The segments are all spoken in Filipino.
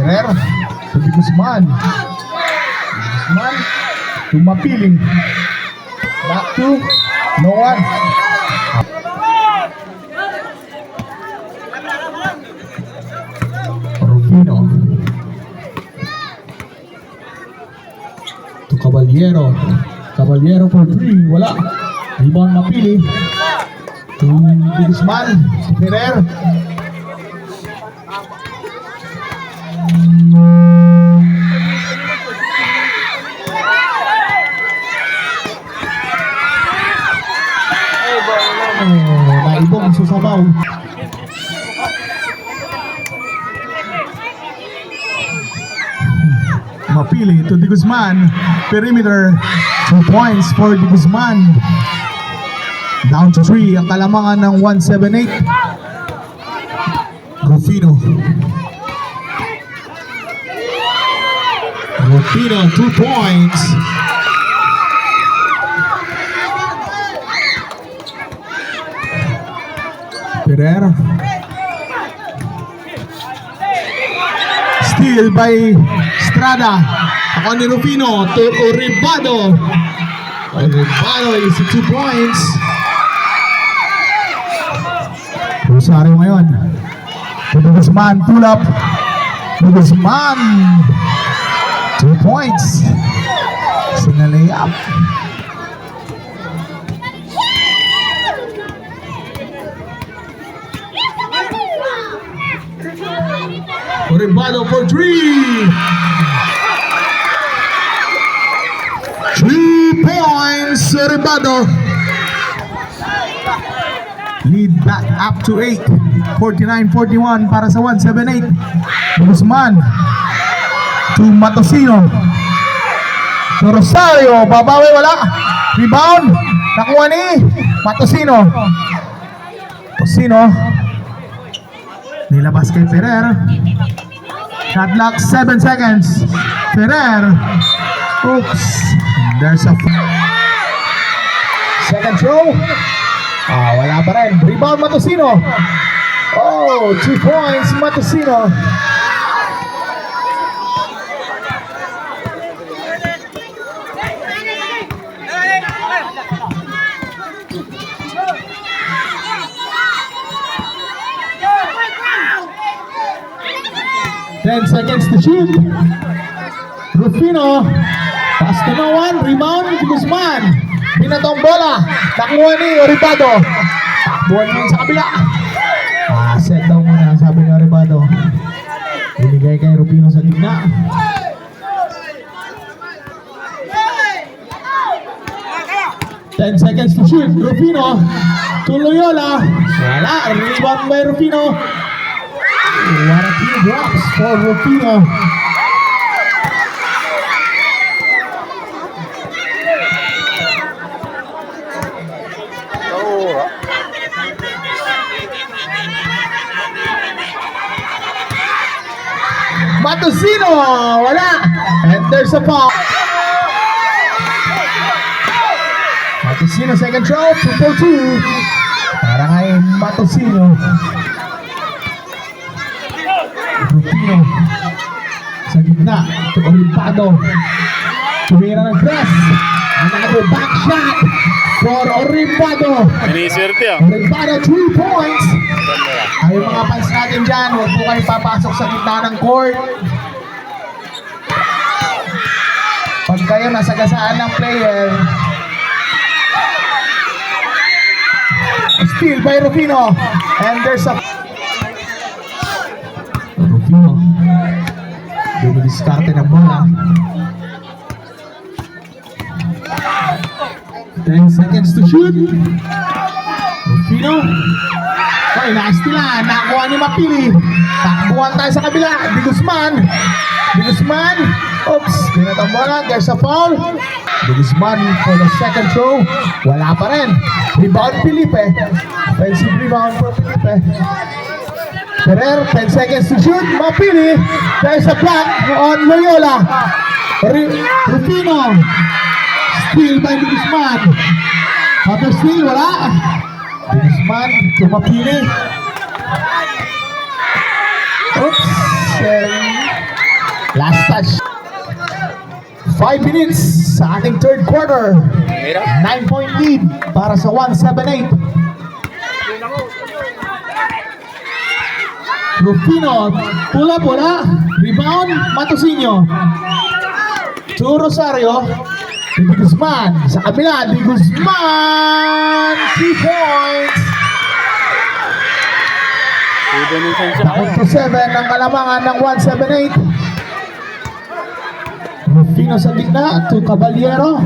Ferrer. To De Guzman. Guzman. To Mapili. Back to no one. Rufino. To Caballero. Caballero for 3. Wala. Rebound Mapili. To De Guzman. Ferrer. Naibong susabaw. Mapili to De Guzman. Perimeter. 2 points for De Guzman. Down to 3 ang kalamangan ng 178. Rufino. Rufino, 2 points. Ferrer. Steal by Estrada. Ako ni Rufino to Oribado. Oribado is 2 points. Rosario ngayon. De Guzman, pull up. De Guzman. 2 points. Single layup. Oribado for 3. 3 points. Oribado. Lead back up to 8. 49-41 para sa 178. Guzman to Matosino. To Rosario. Babawi, wala. Rebound. Nakuha ni Matosino. Matosino. Nilabas kay Ferrer. Shot clock 7 seconds. Ferrer. Oops. There's a second throw. Wala pa rin. Rebound Matosino. Oh, 2 points Matosino. Ten seconds to shoot. Rufino. Pass to no one. Rebound Guzman. Pinatong bola. Nakuha ni Oribado. Takbuhan mo sa kabila. Set daw muna, sabi ni Oribado. Binigay kay Rufino sa gitna. Ten seconds to shoot. Rufino. To Loyola. Wala. Rebound by Rufino. What a few drops for Rufino. Matosino, wala. And there's a foul. Matosino, second throw, 2 for 2. Para kay Matosino. Rufino. Sa gitna, to Oribado. Tumira ng press. Ang nakapo back shot for Oribado. Oribado, 2 points. Ay mga fans natin dyan, huwag po kayo papasok sa gitna ng court. Pag kayo nasagasaan ng player. Steal by Rufino. And there's a Rufino. Dumidiskarte ng bola. 10 seconds to shoot. Rufino. Okay, nakastilan. Nakuha ni Mapili. Takbuhan tayo sa kabila. De Guzman. De Guzman. Oops. Pinatang bola. There's a foul. De Guzman for the second throw. Wala pa rin. Rebound Felipe. Offensive rebound for Felipe. Ferrer, 10 seconds to shoot. Mapili. There's a block on Loyola. Rufino. Steal by De Guzman. After steal, wala. De Guzman to Mapili. Oops. Last touch. 5 minutes sa ating third quarter. 9-point lead para sa 178. Rufino, pula-pula. Rebound, Matosinho. To Rosario. Di Guzman. Sa kabila, Di Guzman. 3 points. Takot to 7 ang kalamangan ng 178. Rufino sa gitna to Caballero.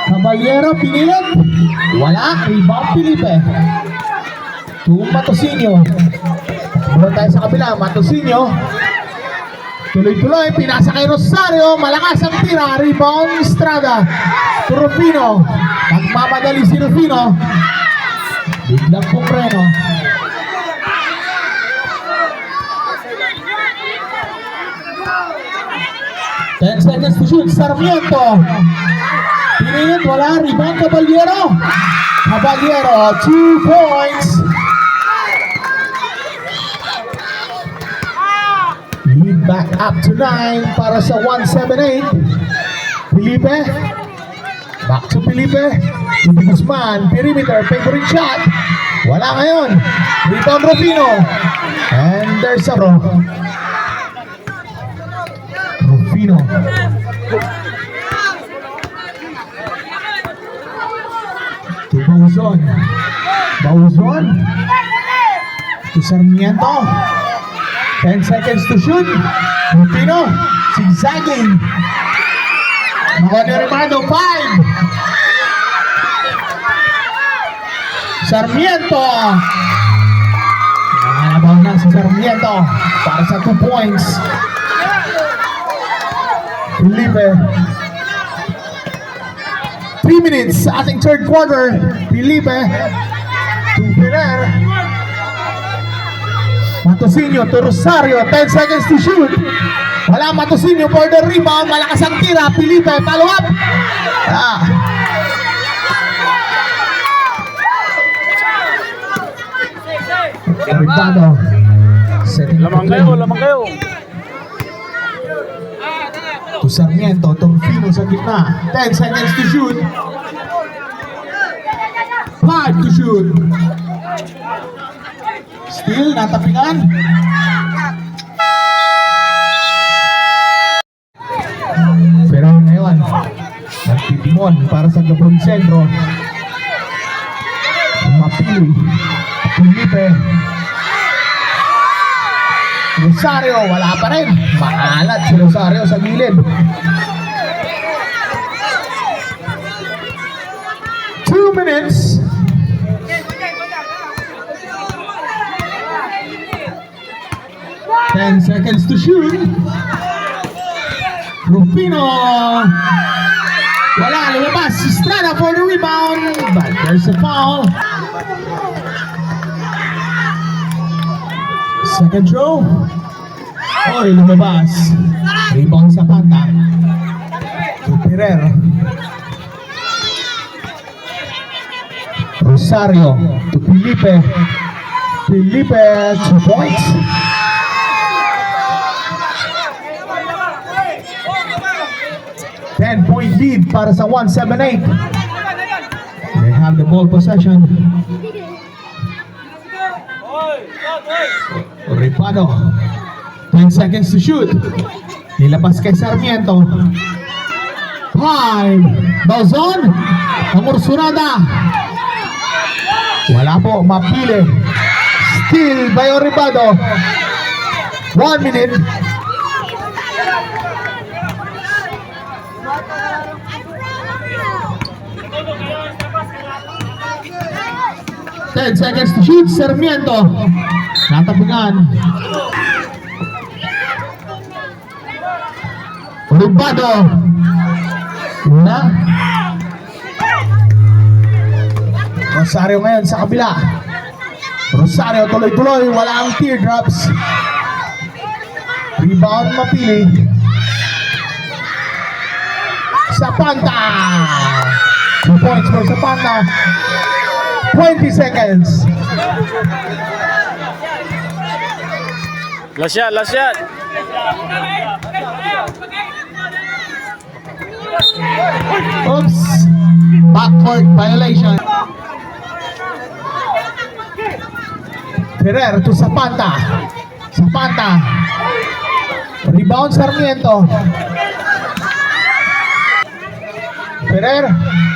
Caballero pinilit. Wala. Rebound Felipe. To Matosinho. Buwan tayo sa kabila. Matosinho. Tuloy-tuloy. Pinasa kay Rosario. Malakas ang tira. Rebound Estrada. To Rufino. Nagmamadali si Rufino. Biglang Pumreno. 10 seconds to shoot. Sarmiento. Pinilit, wala. Rebound, Caballero. Caballero, 2 points. Lead back up to 9 para sa 178. Felipe. Back to Felipe. Di Guzman. Perimeter. Favorite shot. Wala ngayon. Rebound, Rufino. And there's a row. Rufino. To Bauzon. Bauzon. To Sarmiento. 10 seconds to shoot. Rufino. Zigzagging. Macone Ricardo. 5. Sarmiento. Nakalabaw na si Sarmiento para sa 2 points. Felipe. 3 minutes sa ating third quarter. Felipe to Ferrer. Matosinho to Rosario. 10 seconds to shoot. Wala. Matosinho for the rebound. Malakas ang tira. Felipe, follow up. Riccardo. Lamang kayo. To Sarmiento, to Rufino sa gitna. 10 seconds to shoot. 5 to shoot. Still, natapingan. Pero ngayon, nagtitimon para sa Gabron Centro. Mapili. Felipe. Rosario, wala pa rin. Maalat si Rosario sa gilid. 2 minutes. Ten seconds to shoot. Rufino. Wala, lumabas. Estrada for the rebound. But there's a foul. Second throw. Oy, lumabas. Rebound sa Panta. To Ferrer. Rosario. To Felipe. Felipe, 2 points. Ten-point lead para sa 178. They have the ball possession. Ripado. 10 seconds to shoot. Nilabas kay Sarmiento. 5. Bauzon. Amorsunada. Wala po. Mapili. Still by Ripado. 1 minute. Ten seconds to shoot. Sarmiento. Natapingan. Ribado. Una. Rosario ngayon sa kabila. Rosario tuloy-tuloy. Wala ang teardrops. Rebound Mapili. Zapanta. 2 points for Zapanta. 20 seconds. Last shot, last shot. Oops. Backcourt violation. Ferrer to Zapata. Zapata. Rebound Sarmiento. Ferrer.